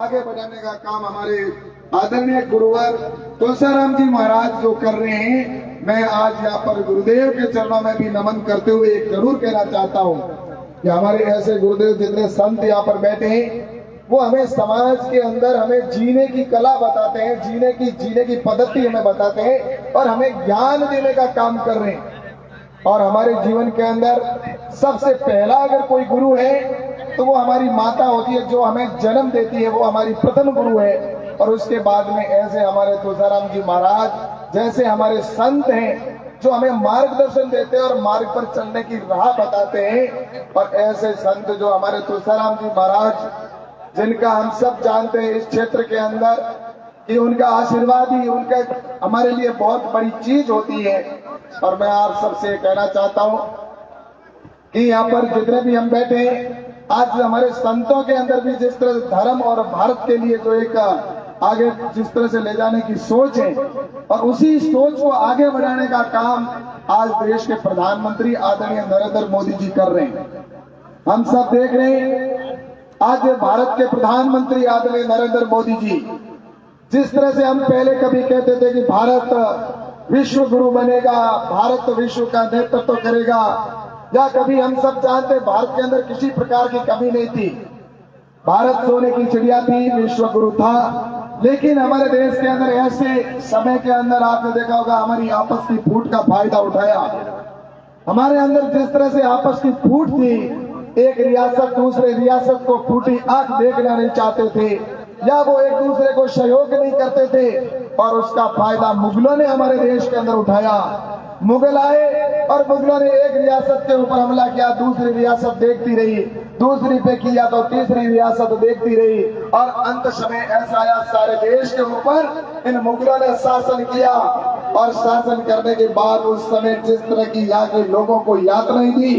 आगे बढ़ाने का काम हमारे आदरणीय गुरुवर तुलसीराम जी महाराज जो कर रहे हैं, मैं आज यहाँ पर गुरुदेव के चरणों में भी नमन करते हुए एक जरूर कहना चाहता हूँ कि हमारे ऐसे गुरुदेव जितने संत यहाँ पर बैठे हैं, वो हमें समाज के अंदर हमें जीने की कला बताते हैं, जीने की पद्धति हमें बताते हैं और हमें ज्ञान देने का काम कर रहे हैं। और हमारे जीवन के अंदर सबसे पहला अगर कोई गुरु है तो वो हमारी माता होती है, जो हमें जन्म देती है, वो हमारी प्रथम गुरु है। और उसके बाद में ऐसे हमारे तुलसीराम जी महाराज जैसे हमारे संत हैं जो हमें मार्गदर्शन देते हैं और मार्ग पर चलने की राह बताते हैं। और ऐसे संत जो हमारे तुलसीराम जी महाराज, जिनका हम सब जानते हैं इस क्षेत्र के अंदर कि उनका आशीर्वाद ही उनका हमारे लिए बहुत बड़ी चीज होती है। और मैं आप सबसे कहना चाहता हूं कि यहाँ पर जितने भी हम बैठे हैं, आज हमारे संतों के अंदर भी जिस तरह धर्म और भारत के लिए जो एक आगे जिस तरह से ले जाने की सोच है, और उसी सोच को आगे बढ़ाने का काम आज देश के प्रधानमंत्री आदरणीय नरेंद्र मोदी जी कर रहे हैं। हम सब देख रहे हैं आज भारत के प्रधानमंत्री आदरणीय नरेंद्र मोदी जी, जिस तरह से हम पहले कभी कहते थे कि भारत विश्व गुरु बनेगा, भारत विश्व का नेतृत्व करेगा, या कभी हम सब जानते भारत के अंदर किसी प्रकार की कमी नहीं थी, भारत सोने की चिड़िया थी, विश्व गुरु था। लेकिन हमारे देश के अंदर ऐसे समय के अंदर आपने देखा होगा हमारी आपस की फूट का फायदा उठाया। हमारे अंदर जिस तरह से आपस की फूट थी, एक रियासत दूसरे रियासत को फूटी आंख देखना नहीं चाहते थे, या वो एक दूसरे को सहयोग नहीं करते थे, और उसका फायदा मुगलों ने हमारे देश के अंदर उठाया। मुगल आए और मुगलों ने एक रियासत के ऊपर हमला किया, दूसरी रियासत देखती रही, दूसरी पे किया तो तीसरी रियासत देखती रही, और अंत समय ऐसा आया सारे देश के ऊपर इन मुगलों ने शासन किया। और शासन करने के बाद उस समय जिस तरह की यहाँ के लोगों को यात्राएं दी,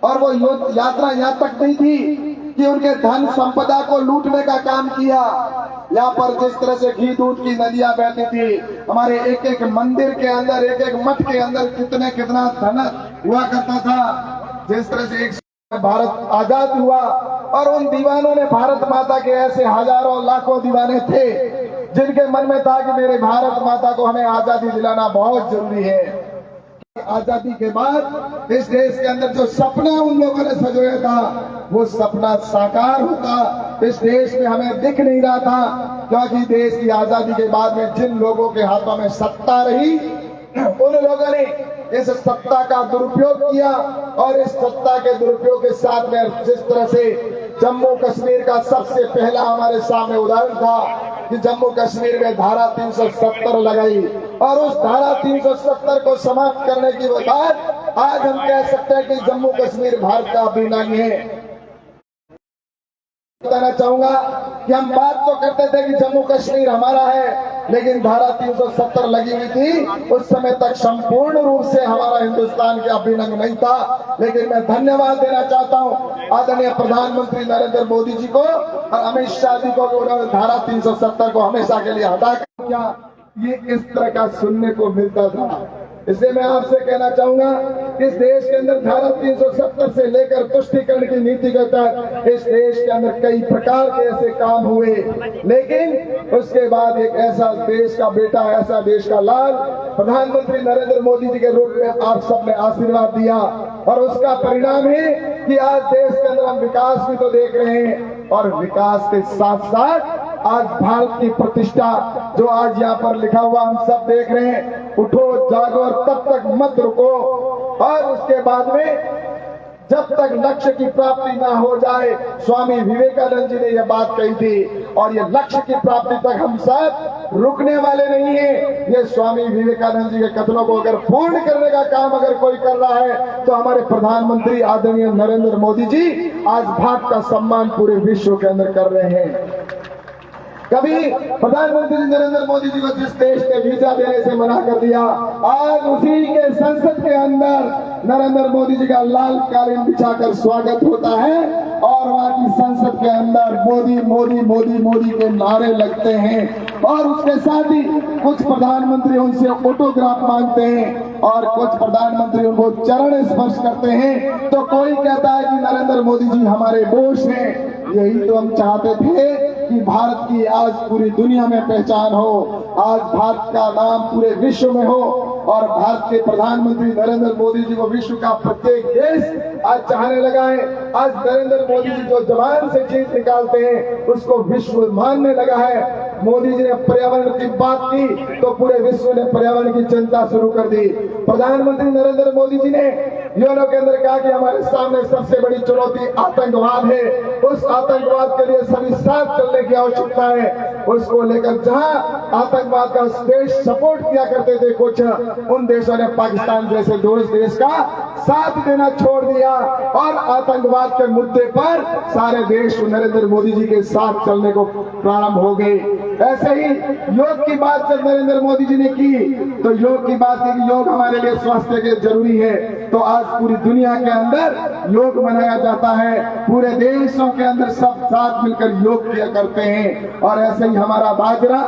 और वो यात्रा यहाँ तक नहीं थी कि उनके धन संपदा को लूटने का काम किया। यहाँ पर जिस तरह से घी दूध की नदियां बहती थी, हमारे एक एक मंदिर के अंदर, एक एक मठ के अंदर कितना धन हुआ करता था। जिस तरह से एक भारत आजाद हुआ और उन दीवानों ने, भारत माता के ऐसे हजारों लाखों दीवाने थे जिनके मन में था कि मेरे भारत माता को हमें आजादी दिलाना बहुत जरूरी है। आजादी के बाद इस देश के अंदर जो सपना उन लोगों ने सजोया था, वो सपना साकार होता इस देश में हमें दिख नहीं रहा था, क्योंकि देश की आजादी के बाद में जिन लोगों के हाथों में सत्ता रही, उन लोगों ने इस सत्ता का दुरुपयोग किया। और इस सत्ता के दुरुपयोग के साथ में जिस तरह से जम्मू कश्मीर का सबसे पहला हमारे सामने उदाहरण था कि जम्मू कश्मीर में धारा 370 लगाई, और उस धारा 370 को समाप्त करने की बाद आज हम कह सकते हैं कि जम्मू कश्मीर भारत का अभिन्न अंग है। बताना चाहूंगा कि हम बात तो करते थे कि जम्मू कश्मीर हमारा है, लेकिन धारा 370 लगी हुई थी, उस समय तक संपूर्ण रूप से हमारा हिंदुस्तान के अभिन्न अंग नहीं था। लेकिन मैं धन्यवाद देना चाहता हूं आदरणीय प्रधानमंत्री नरेंद्र मोदी जी को और अमित शाह जी को, उन्होंने धारा 370 को हमेशा के लिए हटा कर क्या ये इस तरह का सुनने को मिलता था। इसलिए मैं आपसे कहना चाहूंगा इस देश के अंदर धारा 370 से लेकर तुष्टीकरण की नीति के तहत इस देश के अंदर कई प्रकार के ऐसे काम हुए, लेकिन उसके बाद एक ऐसा देश का बेटा, ऐसा देश का लाल प्रधानमंत्री नरेंद्र मोदी जी के रूप में आप सबने आशीर्वाद दिया, और उसका परिणाम है कि आज देश के अंदर हम विकास भी तो देख रहे हैं, और विकास के साथ साथ आज भारत की प्रतिष्ठा जो आज यहाँ पर लिखा हुआ हम सब देख रहे हैं, उठो जागो और तब तक मत रुको। और उसके बाद में जब तक लक्ष्य की प्राप्ति ना हो जाए, स्वामी विवेकानंद जी ने यह बात कही थी, और ये लक्ष्य की प्राप्ति तक हम सब रुकने वाले नहीं है। ये स्वामी विवेकानंद जी के कथनों को अगर पूर्ण करने का काम अगर कोई कर रहा है तो हमारे प्रधानमंत्री आदरणीय नरेंद्र मोदी जी आज भारत का सम्मान पूरे विश्व के अंदर कर रहे हैं। कभी प्रधानमंत्री नरेंद्र मोदी जी को जिस देश ने वीजा देने से मना कर दिया, आज उसी के संसद के अंदर नरेंद्र मोदी जी का लाल कालीन बिछाकर स्वागत होता है, और वहां की संसद के अंदर मोदी मोदी मोदी मोदी के नारे लगते हैं। और उसके साथ ही कुछ प्रधानमंत्री उनसे ऑटोग्राफ मांगते हैं, और कुछ प्रधानमंत्री उनको चरण स्पर्श करते हैं। तो कोई कहता है कि नरेंद्र मोदी जी हमारे बोस हैं। यही तो हम चाहते थे कि भारत की आज पूरी दुनिया में पहचान हो, आज भारत का नाम पूरे विश्व में हो और भारत के प्रधानमंत्री नरेंद्र मोदी जी को विश्व का प्रत्येक देश आज चाहने लगा है। आज नरेंद्र मोदी जी जो जबान से चीज निकालते हैं उसको विश्व मानने लगा है। मोदी जी ने पर्यावरण की बात की तो पूरे विश्व ने पर्यावरण की चिंता शुरू कर दी। प्रधानमंत्री नरेंद्र मोदी जी ने यूएनओ के अंदर कहा कि हमारे सामने सबसे बड़ी चुनौती आतंकवाद है, उस आतंकवाद के लिए सभी साथ चलने की आवश्यकता है। उसको लेकर जहां आतंकवाद का देश सपोर्ट किया करते थे कुछ, उन देशों ने पाकिस्तान जैसे देश का साथ देना छोड़ दिया और आतंकवाद के मुद्दे पर सारे देश नरेंद्र मोदी जी के साथ चलने को प्रारंभ हो गए। ऐसे ही योग की बात जब नरेंद्र मोदी जी ने की तो योग की बात की कि योग हमारे लिए स्वास्थ्य के जरूरी है, तो आज पूरी दुनिया के अंदर योग मनाया जाता है। पूरे देशों के अंदर सब साथ मिलकर योग किया करते हैं। और ऐसे ही हमारा बाजरा,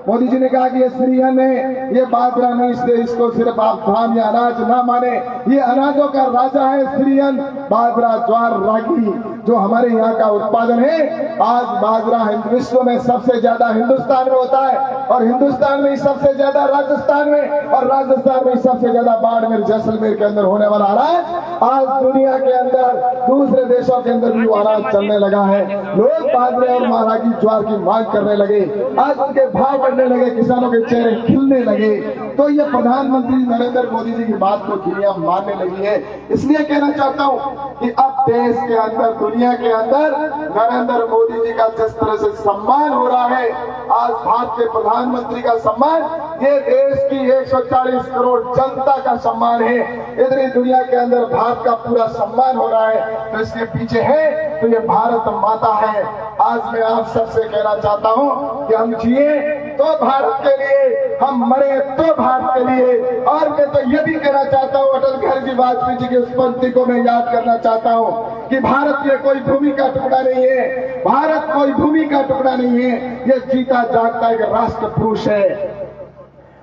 मोदी जी ने कहा कि ये श्रीअन्न है, ये बाजरा नहीं, इसको सिर्फ आप धान या अनाज ना माने, ये अनाजों का राजा है श्रीअन्न, बाजरा, ज्वार, रागी जो हमारे यहाँ का उत्पादन है। आज बाजरा विश्व में सबसे ज्यादा हिंदुस्तान में होता है और हिंदुस्तान में ही सबसे ज्यादा राजस्थान में और राजस्थान में सबसे ज्यादा बाड़मेर जैसलमेर के अंदर होने वाला अनाज आज दुनिया के अंदर दूसरे देशों के अंदर भी अनाज चलने लगा है। लोग बाजरे और रागी, ज्वार की मांग करने लगे, आज उनके भाव बढ़ने लगे, किसानों के चेहरे खिलने लगे। तो ये प्रधानमंत्री नरेंद्र मोदी जी की बात को दुनिया मानने लगी है। इसलिए कहना चाहता हूँ कि अब देश के अंदर, दुनिया के अंदर नरेंद्र मोदी जी का जिस तरह से सम्मान हो रहा है, आज भारत के प्रधानमंत्री का सम्मान ये देश की 140 करोड़ जनता का सम्मान है। इतनी दुनिया के अंदर भारत का पूरा सम्मान हो रहा है, तो इसके पीछे है तो ये भारत माता है। आज मैं आप सबसे कहना चाहता हूँ कि हम जिए तो भारत के लिए, हम मरे तो भारत के लिए। और मैं तो ये भी कहना चाहता हूँ, अटल बिहारी वाजपेयी जी की उस पंक्ति को मैं याद करना चाहता हूँ कि भारत ये कोई भूमि का टुकड़ा नहीं है, भारत कोई भूमि का टुकड़ा नहीं है, ये जीता जागता एक राष्ट्र पुरुष है।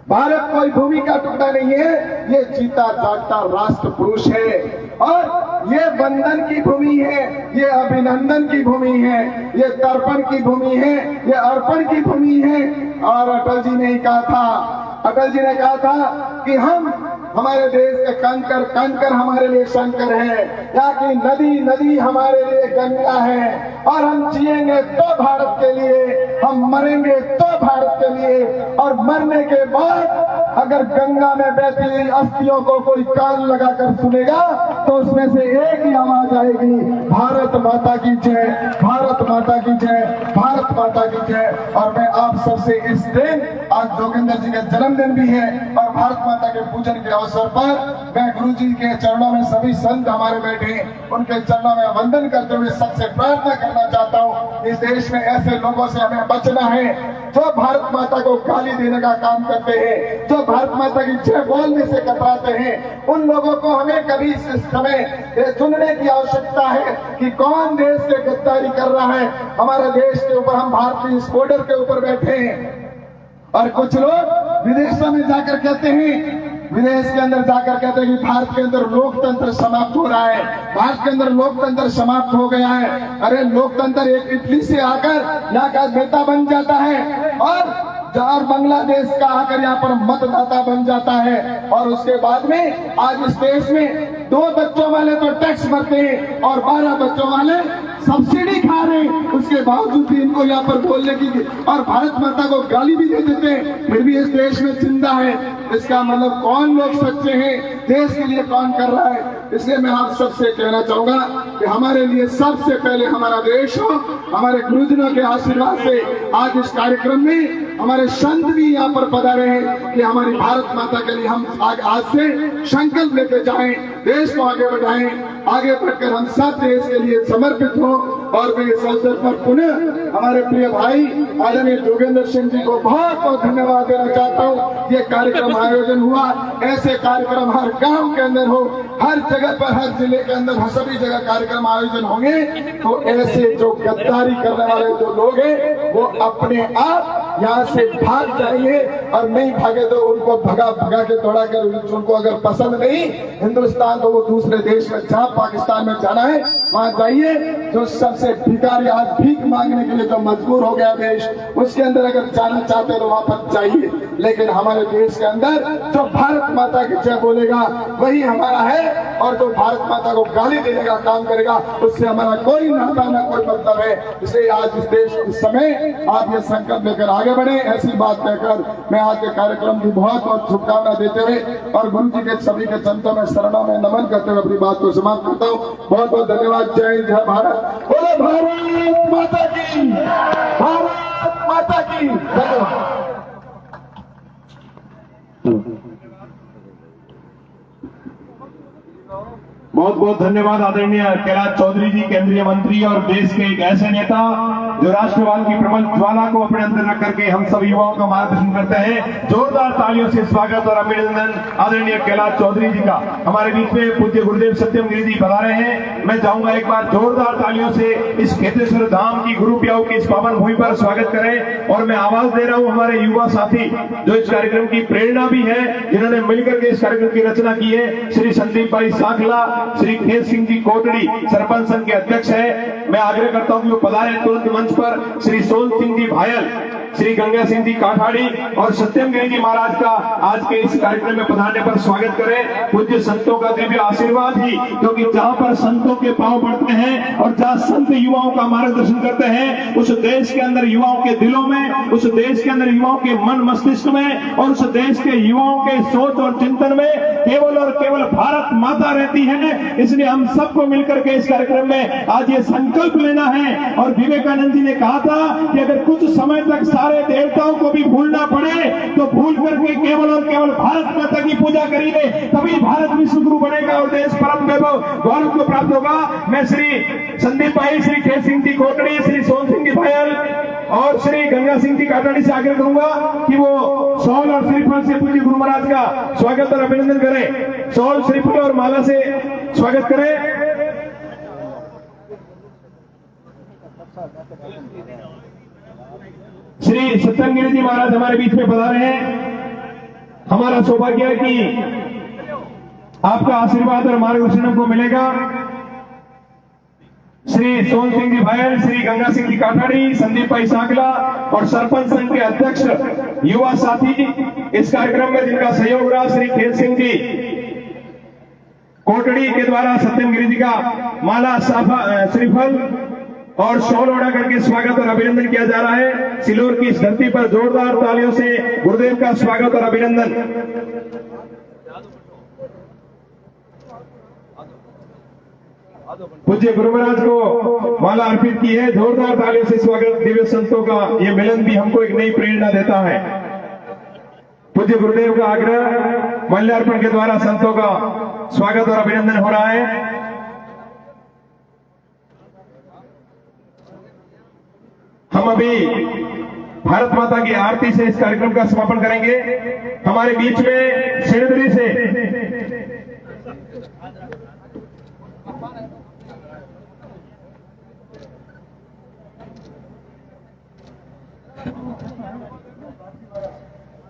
भारत कोई भूमि का टुकड़ा नहीं है, ये जीता जागता राष्ट्र पुरुष है। और ये वंदन की भूमि है, ये अभिनंदन की भूमि है, ये तर्पण की भूमि है, ये अर्पण की भूमि है। और अटल जी ने ही कहा था, अटल जी ने कहा था कि हमारे देश के कंकर कंकर हमारे लिए शंकर है, यहाँ की नदी नदी हमारे लिए गंगा है। और हम जिएंगे तो भारत के लिए, हम मरेंगे तो भारत के लिए। और मरने के बाद अगर गंगा में बहती हुई अस्थियों को कोई कान लगाकर सुनेगा तो उसमें से एक ही आवाज आएगी, भारत माता की जय, भारत माता की जय, भारत माता की जय। और मैं आप सबसे इस दिन, आज जोगिंदर जी का जन्मदिन भी है और भारत माता के पूजन के अवसर पर मैं गुरु जी के चरणों में, सभी संत हमारे बैठे उनके चरणों में वंदन करते हुए सबसे प्रार्थना करना चाहता हूँ, इस देश में ऐसे लोगों से हमें बचना है जो भारत माता को गाली देने का काम करते हैं, जो भारत माता की जय बोलने से कतराते हैं। उन लोगों को हमें कभी इस समय सुनने की आवश्यकता है कि कौन देश से गद्दारी कर रहा है हमारे देश के ऊपर। हम भारतीय इस बॉर्डर के ऊपर बैठे हैं और कुछ लोग विदेशों में जाकर कहते हैं, विदेश के अंदर जाकर कहते हैं कि भारत के अंदर लोकतंत्र समाप्त हो रहा है, भारत के अंदर लोकतंत्र समाप्त हो गया है। अरे लोकतंत्र एक इटली से आकर यहाँ का नेता बन जाता है और बांग्लादेश का आकर यहाँ पर मतदाता बन जाता है। और उसके बाद में आज इस देश में 2 बच्चों वाले तो टैक्स भरते हैं और 12 बच्चों वाले सब्सिडी खा रहे हैं, उसके बावजूद भी इनको यहाँ पर बोलने की और भारत माता को गाली भी दे देते हैं, फिर भी इस देश में जिंदा है। इसका मतलब कौन लोग सच्चे हैं, देश के लिए कौन कर रहा है। इसलिए मैं आप सबसे कहना चाहूंगा कि हमारे लिए सबसे पहले हमारा देश हो। हमारे गुरुजनों के आशीर्वाद से आज इस कार्यक्रम में हमारे संत भी यहाँ पर पधारे हैं कि हमारी भारत माता के लिए हम आज से संकल्प लेके जाएं, देश को आगे बढ़ाएं, आगे बढ़कर हम सब देश के लिए समर्पित हों। और मैं इस अवसर पर पुनः हमारे प्रिय भाई आदरणीय जोगेंद्र सिंह जी को बहुत बहुत धन्यवाद देना चाहता हूँ। ये कार्यक्रम आयोजन हुआ, ऐसे कार्यक्रम हर गांव के अंदर हो, हर जगह पर, हर जिले के अंदर सभी जगह कार्यक्रम आयोजन होंगे। तो ऐसे जो गद्दारी करने वाले जो लोग हैं वो अपने आप यहाँ से भाग जाएंगे, और नहीं भागे तो उनको भगा भगा के दौड़ा कर, उनको अगर पसंद नहीं हिंदुस्तान तो वो दूसरे देश में, जहाँ पाकिस्तान में जाना है वहां जाइए। जो सबसे भिखारी आज भीख मांगने के लिए जो मजबूर हो गया देश, उसके अंदर अगर जाना चाहते तो वहां पर जाइए। लेकिन हमारे देश के अंदर जो भारत माता की जय बोलेगा वही हमारा है, और जो भारत माता को गाली देने का काम करेगा उससे हमारा कोई नाता ना कोई मतलब है। इसलिए आज इस देश इस समय आप ये संकल्प लेकर आगे बढ़े। ऐसी बात कहकर मैं आज के कार्यक्रम की बहुत बहुत शुभकामना देते हुए और गुरु जी के सभी के चरणों में शरणों में नमन करते हुए अपनी बात को समाप्त करता हूँ। बहुत बहुत धन्यवाद। जय हिंद, जय भारत, बोलो भारत माता की, भारत माता की। धन्यवाद। बहुत बहुत धन्यवाद आदरणीय कैलाश चौधरी जी, केंद्रीय मंत्री और देश के एक ऐसे नेता जो राष्ट्रवाद की प्रबल ज्वाला को अपने अंदर रख करके हम सब युवाओं का मार्गदर्शन करते हैं। जोरदार तालियों से स्वागत और अभिनंदन आदरणीय कैलाश चौधरी जी का। हमारे बीच में पूज्य गुरुदेव सत्यम गिरी जी पधारे हैं। मैं चाहूंगा एक बार जोरदार तालियों से इस खेतेश्वर धाम की गुरु प्याऊ की इस पावन भूमि पर स्वागत करें। और मैं आवाज दे रहा हूं हमारे युवा साथी जो इस कार्यक्रम की प्रेरणा भी है, जिन्होंने मिलकर के इस कार्यक्रम की रचना की है, श्री संदीप भाई साखला, श्री खेत सिंह जी कोटड़ी सरपंच संघ के अध्यक्ष है। मैं आग्रह करता हूं कि वो पधारे तुरंत मंच पर। श्री सोन सिंह जी भायल, श्री गंगा सिंह जी काठाड़ी और सत्यम गिरी जी महाराज का आज के इस कार्यक्रम में पधारने पर स्वागत करें। पूज्य संतों का दिव्य आशीर्वाद ही, क्योंकि जहां पर संतों के पांव पड़ते हैं और जहां संत युवाओं का मार्गदर्शन करते हैं, उस देश के अंदर युवाओं के दिलों में, उस देश के अंदर युवाओं के मन मस्तिष्क में और उस देश के युवाओं के सोच और चिंतन में केवल और केवल भारत माता रहती है। इसलिए हम सबको मिलकर के इस कार्यक्रम में आज ये संकल्प लेना है। और विवेकानंद जी ने कहा था कि अगर कुछ समय तक सारे देवताओं को भी भूलना पड़े तो भूल करके केवल और केवल भारत माता की पूजा करेंगे, तभी भारत विश्व गुरु बनेगा और देश परम वैभव गौरव को प्राप्त होगा। मैं श्री संदीप भाई, श्री खेत सिंह जी कोटड़ी, श्री सोन सिंह जी भायल और श्री गंगा सिंह जी काटाड़ी से आग्रह करूंगा कि वो शॉल और श्रीफल से पूज्य गुरु महाराज का स्वागत और अभिनंदन करें। शॉल, श्रीफल और माला से स्वागत करें। श्री सत्यम गिरी जी महाराज हमारे बीच में पधारे हैं। हमारा सौभाग्य है कि आपका आशीर्वाद और मार्गदर्शन हमको मिलेगा। श्री सोन सिंह जी भायल, श्री गंगा सिंह जी काठाड़ी, संदीप भाई साकला और सरपंच संघ के अध्यक्ष युवा साथी इस कार्यक्रम में जिनका सहयोग रहा, श्री खेत सिंह जी कोटड़ी के द्वारा सत्यम गिरी जी का माला, श्रीफल और शॉल ओढ़ा करके स्वागत और अभिनंदन किया जा रहा है। सिलोर की इस धरती पर जोरदार तालियों से गुरुदेव का स्वागत और अभिनंदन। पूज्य गुरु महाराज को माला अर्पित की है। जोरदार तालियों से स्वागत। दिव्य संतों का ये मिलन भी हमको एक नई प्रेरणा देता है। पूज्य गुरुदेव का आग्रह, माल्यार्पण के द्वारा संतों का स्वागत और अभिनंदन हो रहा है। हम अभी भारत माता की आरती से इस कार्यक्रम का समापन करेंगे। हमारे बीच में सिणधरी से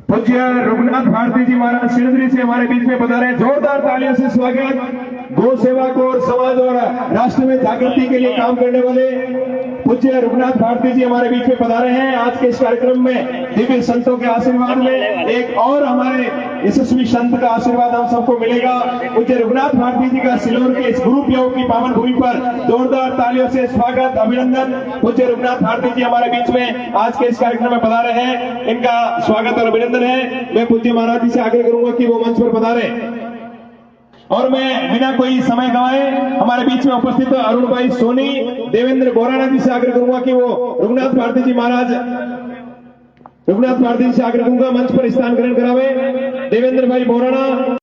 पूज्य रघुनाथ भारती जी महाराज सिणधरी से हमारे बीच में पधारे। जोरदार तालियों से स्वागत। गौ सेवा को और समाज और राष्ट्र में जागृति के लिए काम करने वाले पूज्य रघुनाथ भारती जी हमारे बीच में पधारे हैं। आज के इस कार्यक्रम में दिव्य संतों के आशीर्वाद में एक और हमारे यशस्वी संत का आशीर्वाद हम सबको मिलेगा। पूज्य रघुनाथ भारती जी का सिलोर के इस गुरु प्याऊ की पावन भूमि पर जोरदार तालियों से स्वागत अभिनंदन। पूज्य रघुनाथ भारती जी हमारे बीच में आज के इस कार्यक्रम में पधारे हैं, इनका स्वागत और अभिनंदन है। मैं पूज्य महाराज जी से आग्रह करूंगा कि वो मंच पर पधारे। और मैं बिना कोई समय गंवाए हमारे बीच में उपस्थित अरुण भाई सोनी, देवेंद्र बोराना जी से आग्रह करूंगा कि वो रघुनाथ भारती जी से आग्रह करूंगा मंच पर स्थान ग्रहण करावे। देवेंद्र भाई बोराना।